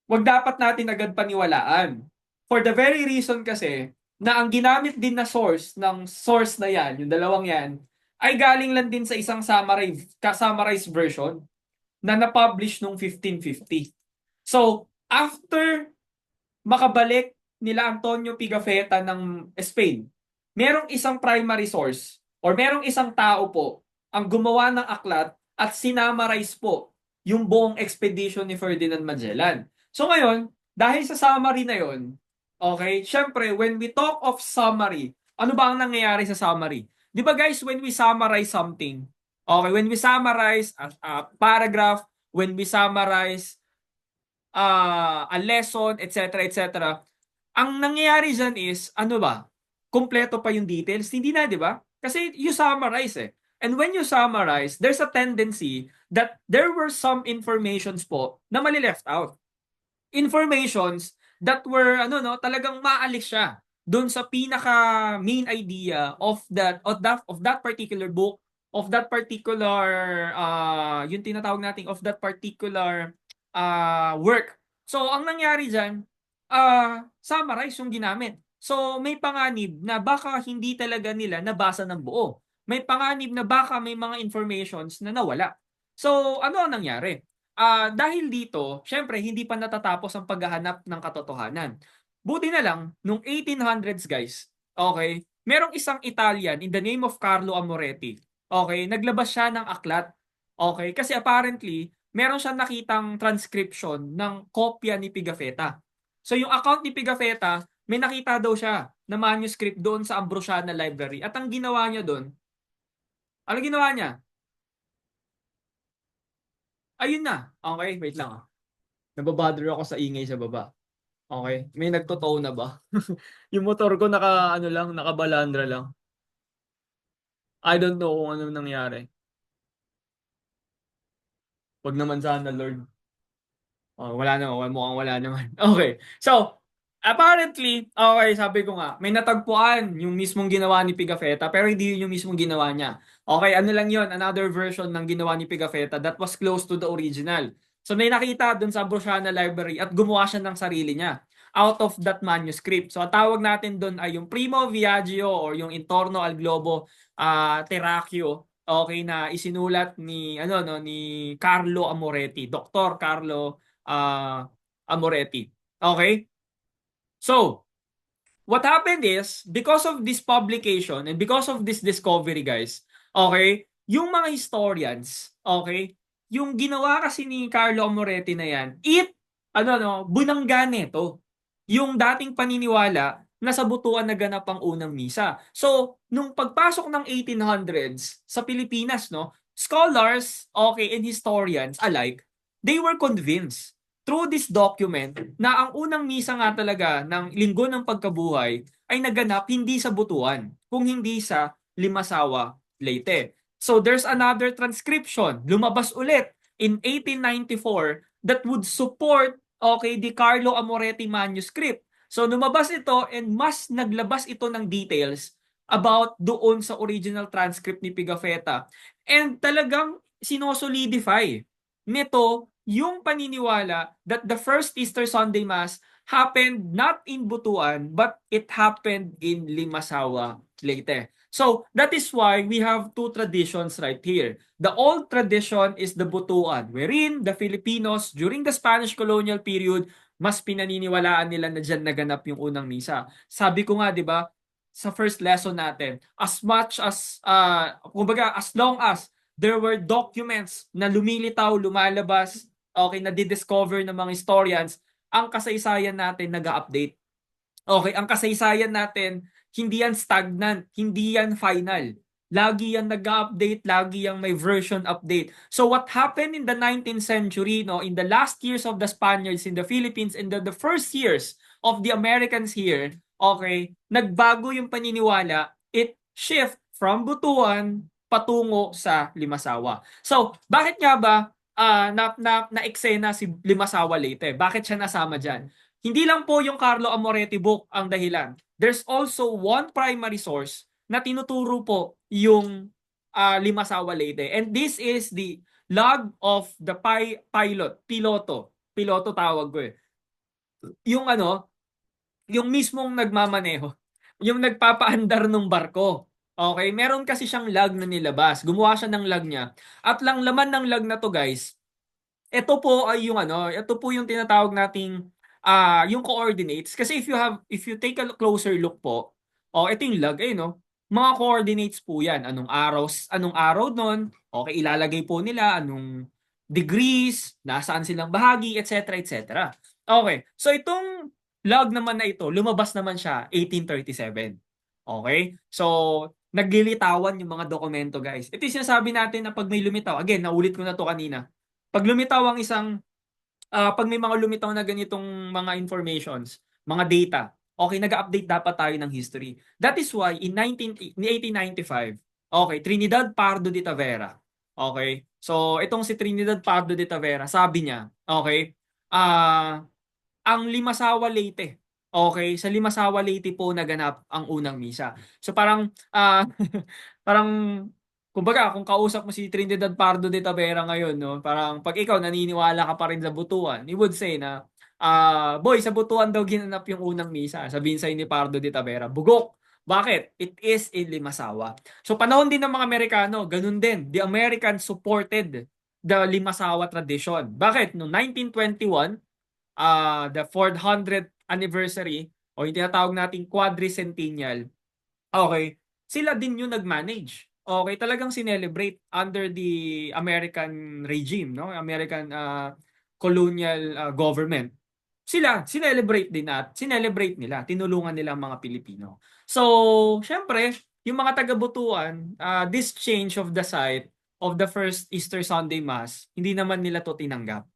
wag dapat natin agad paniwalaan. For the very reason kasi na ang ginamit din na source ng source na yan, yung dalawang yan, ay galing lang din sa isang summarized version na na-publish noong 1550. So, after makabalik nila Antonio Pigafetta ng Spain, merong isang primary source or merong isang tao po ang gumawa ng aklat at sinamarize po yung buong expedition ni Ferdinand Magellan. So ngayon, dahil sa summary na yon, okay, syempre, when we talk of summary, ano ba ang nangyayari sa summary? Di ba guys, when we summarize something, okay, when we summarize a paragraph, when we summarize a lesson, etc., etc., ang nangyayari dyan is, ano ba? Kompleto pa yung details? Hindi na, di ba? Kasi you summarize eh. And when you summarize, there's a tendency that there were some informations po na mali-left out. Informations that were, talagang maalis siya doon sa pinaka main idea of that particular book, of that particular, yung tinatawag natin, of that particular work. So, ang nangyari dyan, summarize yung ginamit. So, may panganib na baka hindi talaga nila nabasa ng buo. May panganib na baka may mga informations na nawala. So, ano ang nangyari? Dahil dito, syempre, hindi pa natatapos ang paghahanap ng katotohanan. Buti na lang, nung 1800s guys, okay, merong isang Italian in the name of Carlo Amoretti. Okay, naglabas siya ng aklat. Okay, kasi apparently, meron siyang nakitang transcription ng kopya ni Pigafetta. So yung account ni Pigafetta, may nakita daw siya na manuscript doon sa Ambrosiana Library. At ang ginawa niya doon, ano ginawa niya? Ayun na. Okay, wait lang. Nababother ako sa ingay sa baba. Okay, may nagtotoo na ba? Yung motor ko nakabalandra lang. I don't know kung ano nangyari. Wag naman sana, Lord. Wala naman, mukhang wala naman. Okay. So, apparently, okay, sabi ko nga, may natagpuan yung mismong ginawa ni Pigafetta, pero hindi yun yung mismong ginawa niya. Okay, ano lang yun, another version ng ginawa ni Pigafetta that was close to the original. So, may nakita dun sa Ambrosiana Library at gumawa siya ng sarili niya out of that manuscript. So, ang tawag natin dun ay yung Primo Viaggio or yung Intorno al Globo Terracchio, okay, na isinulat ni ni Carlo Amoretti, Dr. Carlo Amoretti. Okay? So, what happened is, because of this publication and because of this discovery, guys, okay, yung mga historians, okay, yung ginawa kasi ni Carlo Amoretti na yan, bunangga nito. Yung dating paniniwala na sa butuan naganap ang unang misa. So, nung pagpasok ng 1800s sa Pilipinas, scholars, okay, and historians alike, they were convinced through this document na ang unang misa nga talaga ng Linggo ng Pagkabuhay ay naganap hindi sa Butuan, kung hindi sa Limasawa, Leyte. So there's another transcription, lumabas ulit in 1894 that would support the Carlo Amoretti manuscript. So lumabas ito and mas naglabas ito ng details about doon sa original transcript ni Pigafetta. And talagang sinosolidify nito yung paniniwala that the first Easter Sunday Mass happened not in Butuan but it happened in Limasawa, Leyte. So that is why we have two traditions right here. The old tradition is the Butuan, wherein the Filipinos during the Spanish colonial period mas pinaniniwalaan nila na dyan naganap yung unang misa. Sabi ko nga, di ba, sa first lesson natin, as much as, as long as there were documents na lumilitaw, lumalabas, okay, na di-discover ng mga historians, ang kasaysayan natin nag-update. Okay, ang kasaysayan natin, hindi yan stagnant, hindi yan final. Lagi yan nag-update, lagi yang may version update. So what happened in the 19th century, in the last years of the Spaniards in the Philippines, and the first years of the Americans here, okay, nagbago yung paniniwala, it shift from Butuan patungo sa Limasawa. So, bakit nga ba na-eksena si Limasawa Leyte? Bakit siya nasama dyan? Hindi lang po yung Carlo Amoretti book ang dahilan. there's also one primary source na tinuturo po yung Limasawa Leyte. And this is the log of the piloto tawag ko eh. Yung yung mismong nagmamaneho, yung nagpapaandar ng barko. Okay, meron kasi siyang log na nilabas. Gumawa siya ng log niya. At lang laman ng log na to, guys, ito po ay yung ito po yung tinatawag nating yung coordinates kasi if you take a closer look po, ito yung log no. Mga coordinates po 'yan. Anong araw noon? Okay, ilalagay po nila anong degrees, nasaan silang bahagi, etc., etc. Okay. So itong log naman na ito, lumabas naman siya 1837. Okay? So naglilitawan yung mga dokumento, guys. Ito yung sinasabi natin na pag may lumitaw, again, naulit ko na to kanina. Pag lumitaw ang pag may mga lumitaw na ganitong mga informations, mga data, okay, nag-update dapat tayo ng history. That is why in 1895, okay, Trinidad Pardo de Tavera. Okay? So, itong si Trinidad Pardo de Tavera, sabi niya, okay, ang Limasawa Leyte. Okay, sa Limasawa Leyte po naganap ang unang misa. So parang parang kumbaga kung kausap mo si Trinidad Pardo de Tavera ngayon, no, parang pag ikaw naniniwala ka pa rin sa Butuan, he would say na boy, sa Butuan daw ginanap yung unang misa. Sabihin sa ni Pardo de Tavera, bugok. Bakit? It is in Limasawa. So panahon din ng mga Amerikano, ganun din. The Americans supported the Limasawa tradition. Bakit? Noong 1921, the 400th anniversary o yung tinatawag nating quadricentennial, okay, sila din yung nag-manage. Okay, talagang sinelebrate under the American regime, no? American colonial government. Sila, sinelebrate din at sinelebrate nila, tinulungan nila ang mga Pilipino. So, syempre, yung mga taga-Butuan, this change of the site of the first Easter Sunday Mass, hindi naman nila to tinanggap,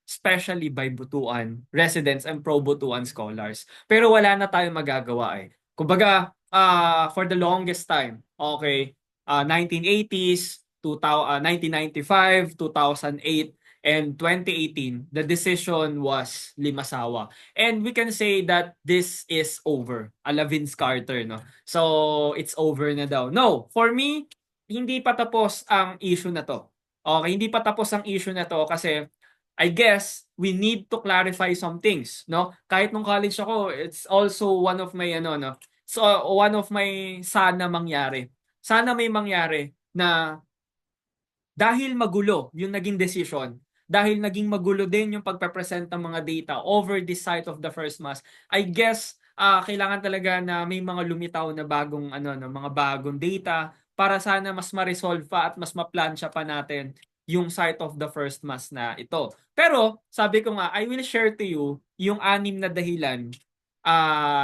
especially by Butuan residents and pro-Butuan scholars. Pero wala na tayong magagawa eh. Kumbaga, for the longest time, okay, 1980s, 1995, 2008, and 2018, the decision was Limasawa. And we can say that this is over. Vince Carter, no? So, it's over na daw. No, for me, hindi pa tapos ang issue na to. Okay, hindi pa tapos ang issue na to kasi I guess we need to clarify some things, no? Kahit nung college ako, it's also one of my no. So one of my sana mangyari. Sana may mangyari na dahil magulo yung naging decision, dahil naging magulo din yung pagpe-present ng mga data over this site of the first mass, I guess kailangan talaga na may mga lumitaw na bagong mga bagong data para sana mas ma-resolve pa at mas ma-plansya pa natin yung site of the first mass na ito. Pero sabi ko nga, I will share to you yung 6 na dahilan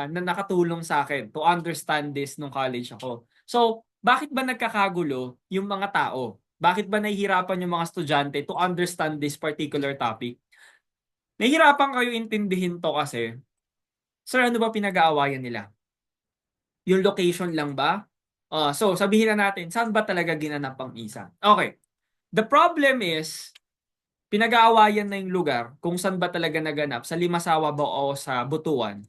na nakatulong sa akin to understand this nung college ako. So, bakit ba nagkakagulo yung mga tao? Bakit ba nahihirapan yung mga estudyante to understand this particular topic? Nahihirapan kayo intindihin to kasi, sir, ano ba pinag-aawayan nila? Yung location lang ba? So, sabihin na natin, saan ba talaga ginanap ang misa? Okay. The problem is, pinag-aawayan na yung lugar kung saan ba talaga naganap, sa Limasawa ba o sa Butuan.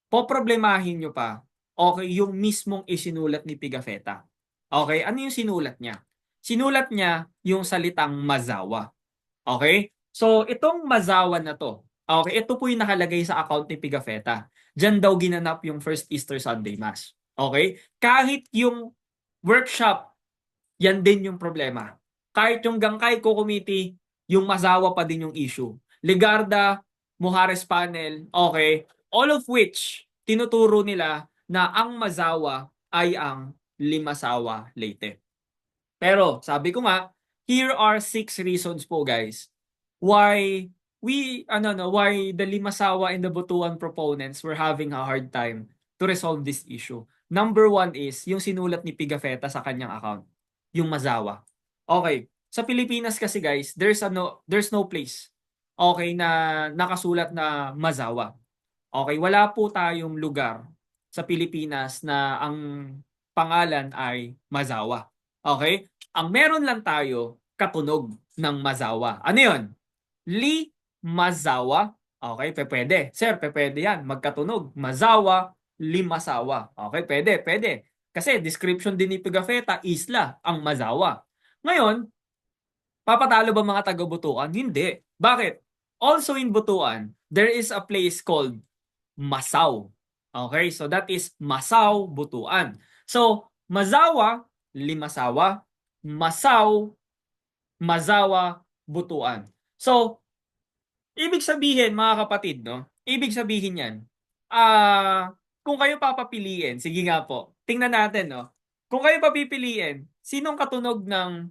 Poproblemahin nyo pa, okay, yung mismong isinulat ni Pigafetta. Okay, ano yung sinulat niya? Sinulat niya yung salitang Mazawa. Okay? So, itong Mazawa na to, okay, ito po yung nakalagay sa account ni Pigafetta. Diyan daw ginanap yung first Easter Sunday Mass. Okay? Kahit yung workshop, yan din yung problema. Kahit yung Gangkay Committee, yung Mazawa pa din yung issue. Legarda, Mujares Panel, okay, all of which tinuturo nila na ang Mazawa ay ang Limasawa Leyte. Pero sabi ko nga, here are 6 reasons po, guys, why why the Limasawa and the Butuan proponents were having a hard time to resolve this issue. Number 1 is yung sinulat ni Pigafetta sa kanyang account, yung Mazawa. Okay, sa Pilipinas kasi, guys, there's no place, okay, na nakasulat na Mazawa. Okay, wala po tayong lugar sa Pilipinas na ang pangalan ay Mazawa. Okay? Ang meron lang tayo, katunog ng Mazawa. Ano yun? Li Mazawa. Okay, pwede. Sir, pwede yan. Magkatunog. Mazawa Limasawa. Okay, pwede. Kasi description din ni Pigafetta, isla, ang Mazawa. Ngayon, papatalo ba mga taga-Butuan? Hindi. Bakit? Also in Butuan, there is a place called Masao. Okay, so that is Masao, Butuan. So, Mazawa, Limasawa, Masao, Mazawa, Butuan. So, ibig sabihin mga kapatid, no? Ibig sabihin yan, kung kayo papapiliin, sige nga po, tingnan natin, no? Kung kayo papipiliin, sinong katunog ng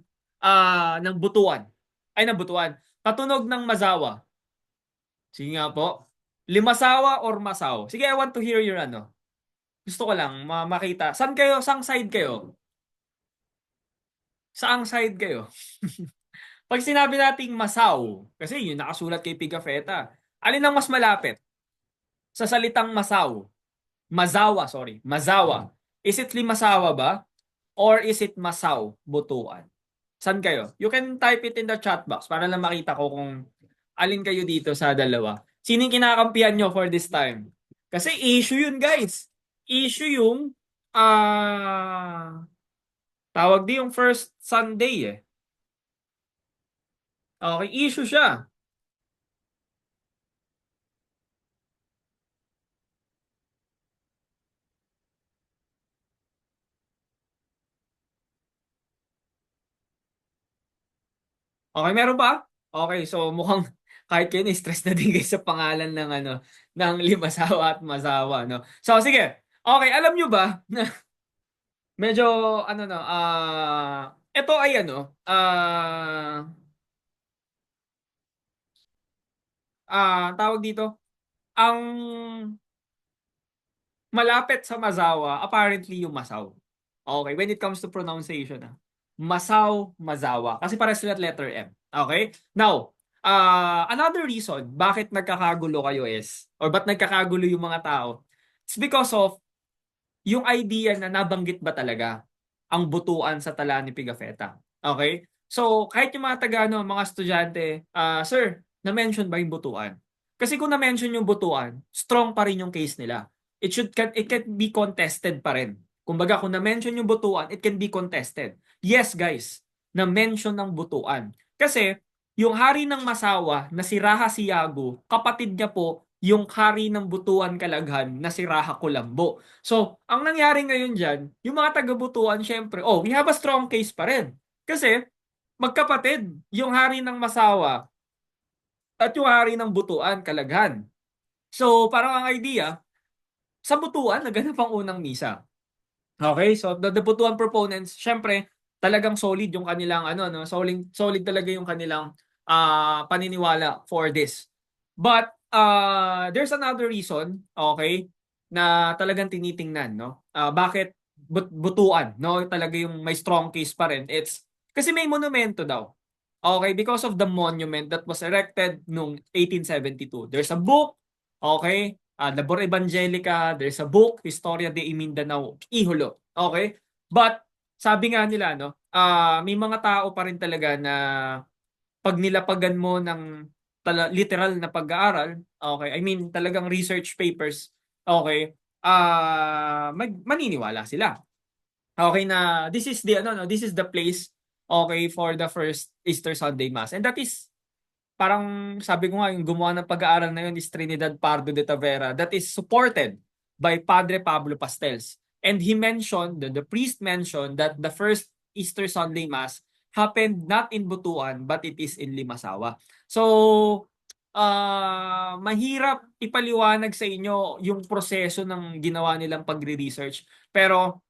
Butuan? Ay, ng Butuan. Katunog ng Mazawa. Sige nga po. Limasawa or Masao? Sige, I want to hear your ano. Gusto ko lang makita. Saan kayo? Saang side kayo? Saang side kayo? Pag sinabi nating Masao, kasi yun nakasulat kay Pigafetta, alin ang mas malapit? Sa salitang Masao. Mazawa, sorry. Mazawa. Is it Limasawa ba? Or is it Masao, Butuan? Saan kayo? You can type it in the chat box para lang makita ko kung alin kayo dito sa dalawa. Sino yung kinakampihan nyo for this time? Kasi issue yun, guys. Issue yung tawag di yung first Sunday eh. Okay, issue siya. Okay, meron ba? Okay, so mukhang kahit kayo na-stress na din kayo sa pangalan ng ng Limasawa at Mazawa, no? So sige. Okay, alam nyo ba na medyo ito ay tawag dito, ang malapit sa Mazawa, apparently yung Masaw. Okay, when it comes to pronunciation, Masaw, Mazawa. Kasi para sila letter M. Okay? Now, another reason bakit nagkakagulo kayo is, or ba't nagkakagulo yung mga tao, it's because of yung idea na nabanggit ba talaga ang Butuan sa tala ni Pigafetta. Okay? So, kahit yung mga mga estudyante, sir, na-mention ba yung Butuan? Kasi kung na-mention yung Butuan, strong pa rin yung case nila. It can be contested pa rin. Kumbaga, kung na-mention yung Butuan, it can be contested. Yes, guys, na-mention ng Butuan. Kasi, yung hari ng Masawa na si Raha Siago, kapatid niya po yung hari ng Butuan Kalaghan na si Raha Kulambo. So, ang nangyari ngayon dyan, yung mga taga-Butuan, syempre, we have a strong case pa rin. Kasi, magkapatid, yung hari ng Masawa at yung hari ng Butuan Kalaghan. So, parang ang idea, sa Butuan, naganap ang unang misa. Okay, so the Butuan proponents, syempre, talagang solid yung kanilang solid talaga yung kanilang paniniwala for this. But there's another reason, okay, na talagang tinitingnan, no? Bakit Butuan, no? Talaga yung may strong case pa rin. It's kasi may monumento daw. Okay, because of the monument that was erected noong 1872. There's a book, okay, Labor Evangelica, there's a book, Historia de Mindanao, Ihulo. Okay? But, sabi nga nila, no, may mga tao pa rin talaga na pag nilapagan mo ng literal na pag-aaral, okay, I mean, talagang research papers, okay, maniniwala sila. Okay na, this is the place, okay, for the first Easter Sunday Mass. And that is, parang sabi ko nga, yung gumawa ng pag-aaral na yun is Trinidad Pardo de Tavera that is supported by Padre Pablo Pastels. And he mentioned, the priest mentioned that the first Easter Sunday Mass happened not in Butuan but it is in Limasawa. So, mahirap ipaliwanag sa inyo yung proseso ng ginawa nilang pagre-research. Pero,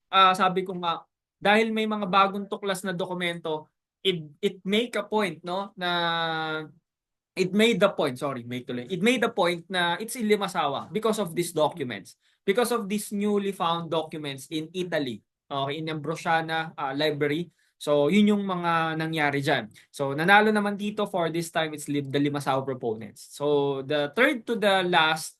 sabi ko nga, dahil may mga bagong tuklas na dokumento, it made a point, no, na it made the point na it's in Limasawa because of these documents, because of these newly found documents in Italy, okay, in Ambrosiana library. So yun yung mga nangyari dyan. So nanalo naman dito for this time, it's the Limasawa proponents. So the third to the last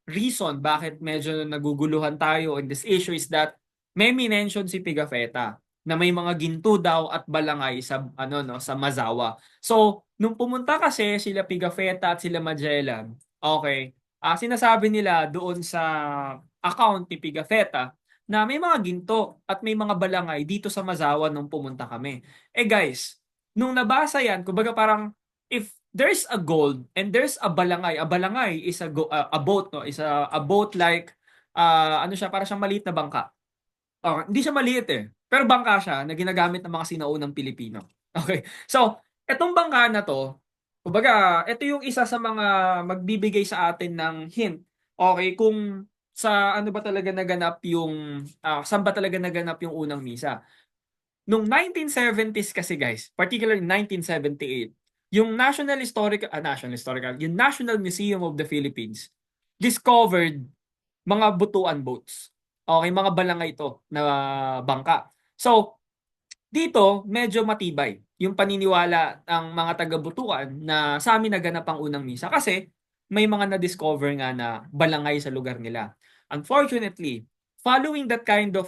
reason bakit medyo naguguluhan tayo in this issue is that may minention si Pigafetta na may mga ginto daw at balangay sa sa Mazawa. So, nung pumunta kasi sila Pigafetta at sila Magellan, okay, sinasabi nila doon sa account ni Pigafetta na may mga ginto at may mga balangay dito sa Mazawan nung pumunta kami. Eh guys, nung nabasa yan, kumbaga parang if there's a gold and there's a balangay is a boat, no? Is a boat like ano siya, para siyang maliit na bangka. Hindi siya maliit eh. Pero bangka siya na ginagamit ng mga sinaunang Pilipino. Okay. So, etong bangka na to, kumbaga, ito yung isa sa mga magbibigay sa atin ng hint. Okay, kung sa ano ba talaga naganap yung saan ba talaga naganap yung unang misa. Nung 1970s kasi guys, particularly 1978, yung yung National Museum of the Philippines discovered mga butuan boats. Okay, mga balangay ito na bangka. So, dito medyo matibay yung paniniwala ng mga taga-Butuan na sa amin naganap ang unang misa kasi may mga na-discover nga na balangay sa lugar nila. Unfortunately, following that kind of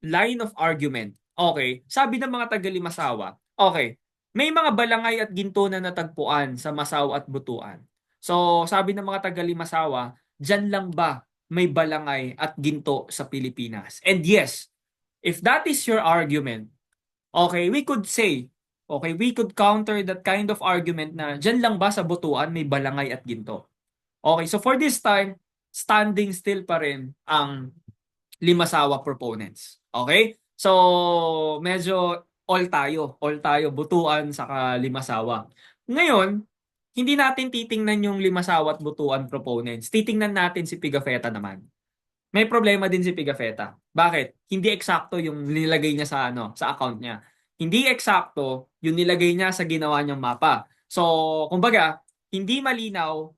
line of argument, okay, sabi ng mga taga-Limasawa, okay, may mga balangay at ginto na natagpuan sa Masao at Butuan. So, sabi ng mga taga-Limasawa, dyan lang ba may balangay at ginto sa Pilipinas? And yes, if that is your argument, okay, we could counter that kind of argument na dyan lang ba sa Butuan may balangay at ginto. Okay, so for this time, standing still pa rin ang Limasawa proponents. Okay? So, medyo all tayo, Butuan saka Limasawa. Ngayon, hindi natin titingnan yung Limasawa at Butuan proponents. Titingnan natin si Pigafetta naman. May problema din si Pigafetta. Bakit? Hindi eksakto yung nilagay niya sa account niya. Hindi eksakto yung nilagay niya sa ginawa niyang mapa. So, kumbaga, hindi malinaw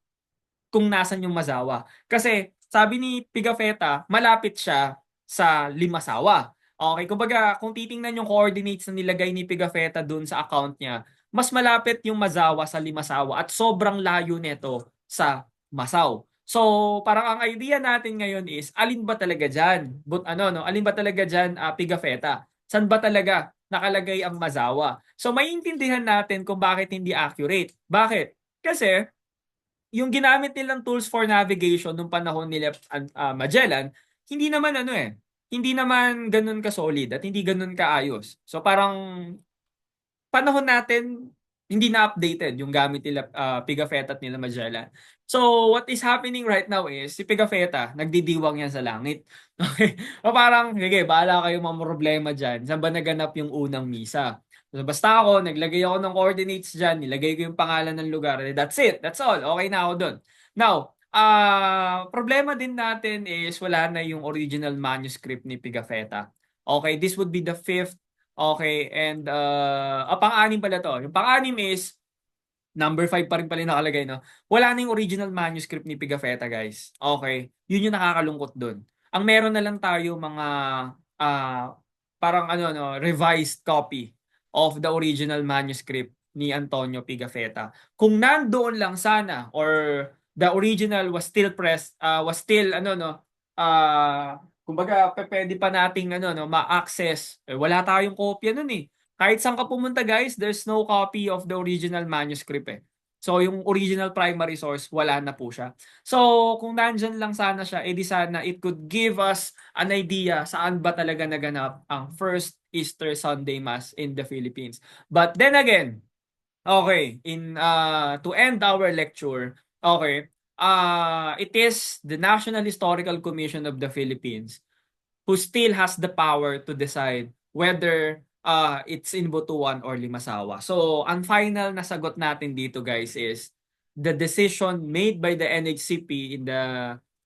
kung nasan yung Mazawa. Kasi sabi ni Pigafetta, malapit siya sa Limasawa. Okay, kumbaga kung titingnan yung coordinates na nilagay ni Pigafetta dun sa account niya, mas malapit yung Mazawa sa Limasawa at sobrang layo nito sa Masao. So, parang ang idea natin ngayon is alin ba talaga diyan? Alin ba talaga diyan Pigafetta? San ba talaga nakalagay ang Mazawa? So, maiintindihan natin kung bakit hindi accurate. Bakit? Kasi yung ginamit nilang tools for navigation nung panahon nila Magellan, hindi naman ganun ka-solid at hindi ganun kaayos. So parang panahon natin, hindi na updated yung gamit nila Pigafetta at nila Magellan. So what is happening right now is si Pigafetta, nagdidiwang yan sa langit. Okay? O parang, sige, bahala kayo mga problema dyan. Saan ba naganap yung unang misa? So, basta ako, naglagay ako ng coordinates dyan, nilagay ko yung pangalan ng lugar. That's it. That's all. Okay na ako dun. Now, problema din natin is wala na yung original manuscript ni Pigafetta. Okay, this would be the fifth. Okay, and pang-anim pala to. Yung pang-anim is number 5 pa rin pala yung nakalagay, no? Wala na yung original manuscript ni Pigafetta, guys. Okay, yun yung nakakalungkot dun. Ang meron na lang tayo mga parang revised copy of the original manuscript ni Antonio Pigafetta. Kung nandoon lang sana or the original was still kumbaga pwede pa nating ma-access. Wala tayong kopya nun eh. Kahit saan ka pumunta guys, there's no copy of the original manuscript eh. So yung original primary source, wala na po siya. So kung nandyan lang sana siya, edi sana it could give us an idea saan ba talaga naganap ang first Easter Sunday Mass in the Philippines. But then again, okay, to end our lecture, okay, it is the National Historical Commission of the Philippines who still has the power to decide whether it's in Butuan or Limasawa. So, ang final na sagot natin dito guys is the decision made by the NHCP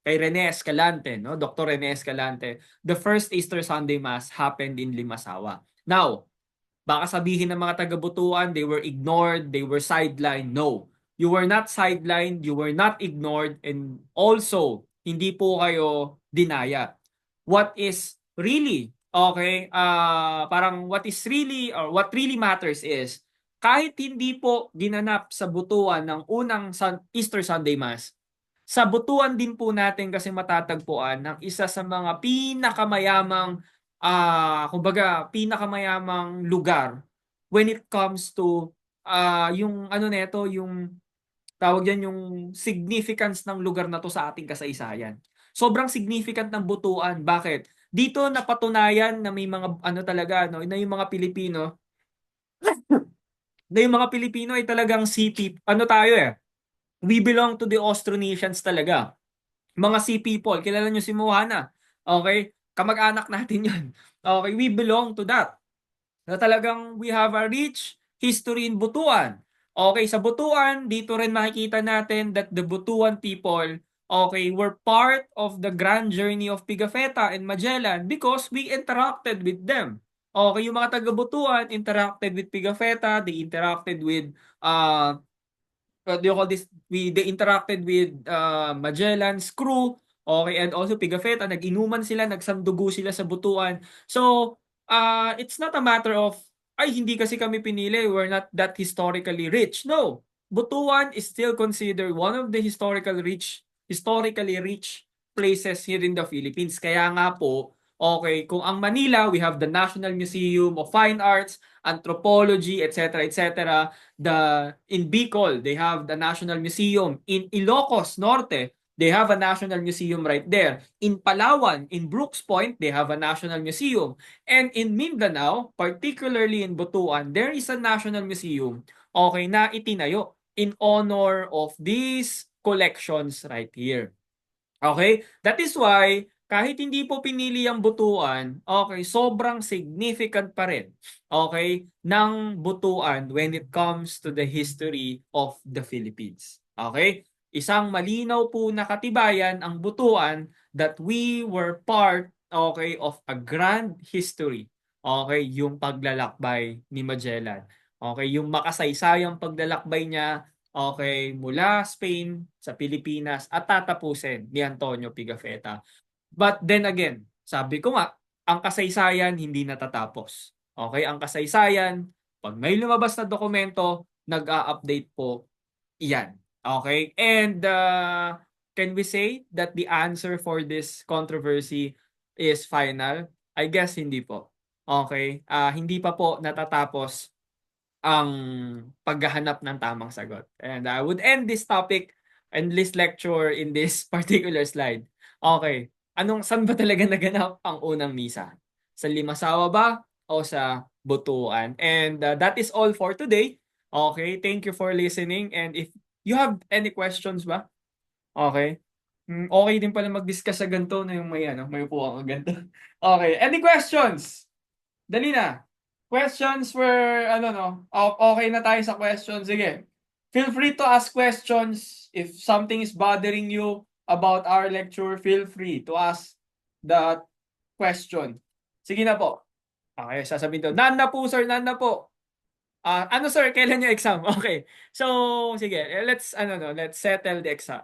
kay Rene Escalante, no? Dr. Rene Escalante, the first Easter Sunday Mass happened in Limasawa. Now, baka sabihin ng mga taga-Butuan, they were ignored, they were sidelined. No, you were not sidelined, you were not ignored, and also, hindi po kayo dinaya. What is really, okay, parang what really matters is, kahit hindi po ginanap sa Butuan ng unang Easter Sunday Mass, sa Butuan din po natin kasi matatagpuan ng isa sa mga kumbaga pinakamayamang lugar when it comes to yung Tawag yan yung significance ng lugar na to sa ating kasaysayan. Sobrang significant ng Butuan. Bakit? Dito napatunayan na may mga ano talaga, no, na yung mga Pilipino, na yung mga Pilipino ay talagang city, ano tayo eh, we belong to the Austronesians talaga. Mga sea people, kilala nyo si Moana. Okay? Kamag-anak natin yun. Okay, we belong to that. Na talagang we have a rich history in Butuan. Okay, sa Butuan, dito rin makikita natin that the Butuan people, okay, were part of the grand journey of Pigafetta and Magellan because we interacted with them. Okay, yung mga taga-Butuan interacted with Pigafetta, they interacted with what do you call this? They interacted with Magellan's crew, okay, and also Pigafetta, nag-inuman sila, nagsandugo sila sa Butuan. So, it's not a matter of, ay, hindi kasi kami pinili, we're not that historically rich. No, Butuan is still considered one of the historically rich places here in the Philippines. Kaya nga po, okay, kung ang Manila, we have the National Museum of Fine Arts, Anthropology, etc., etc. In Bicol, they have the National Museum. In Ilocos Norte, they have a National Museum right there. In Palawan, in Brooks Point, they have a National Museum. And in Mindanao, particularly in Butuan, there is a National Museum, okay, na itinayo in honor of these collections right here. Okay? That is why, kahit hindi po pinili ang Butuan, okay, sobrang significant pa rin, okay, ng Butuan when it comes to the history of the Philippines. Okay? Isang malinaw po na katibayan ang Butuan that we were part, okay, of a grand history. Okay, yung paglalakbay ni Magellan. Okay, yung makasaysayang paglalakbay niya, okay, mula Spain sa Pilipinas at tatapusin ni Antonio Pigafetta. But then again, sabi ko nga, ang kasaysayan hindi natatapos. Okay, ang kasaysayan, pag may lumabas na dokumento, nag-a-update po iyan. Okay, and can we say that the answer for this controversy is final? I guess hindi po. Okay, hindi pa po natatapos ang paghahanap ng tamang sagot. And I would end this topic and this lecture in this particular slide. Okay, saan ba talaga naganap ang unang misa? Sa Limasawa ba o sa Butuan? And that is all for today. Okay, thank you for listening. And if you have any questions ba? Okay. Okay din pala mag-discuss sa ganito na yung may upuan ka ganito. Okay, any questions? Dali na. Questions were, okay na tayo sa questions. Sige. Feel free to ask questions. If something is bothering you about our lecture, feel free to ask the question. Sige na po. Okay, sasabihin to. Nanda po, sir. Nanda po. Sir, kailan yung exam? Okay. So, sige. Let's settle the exam.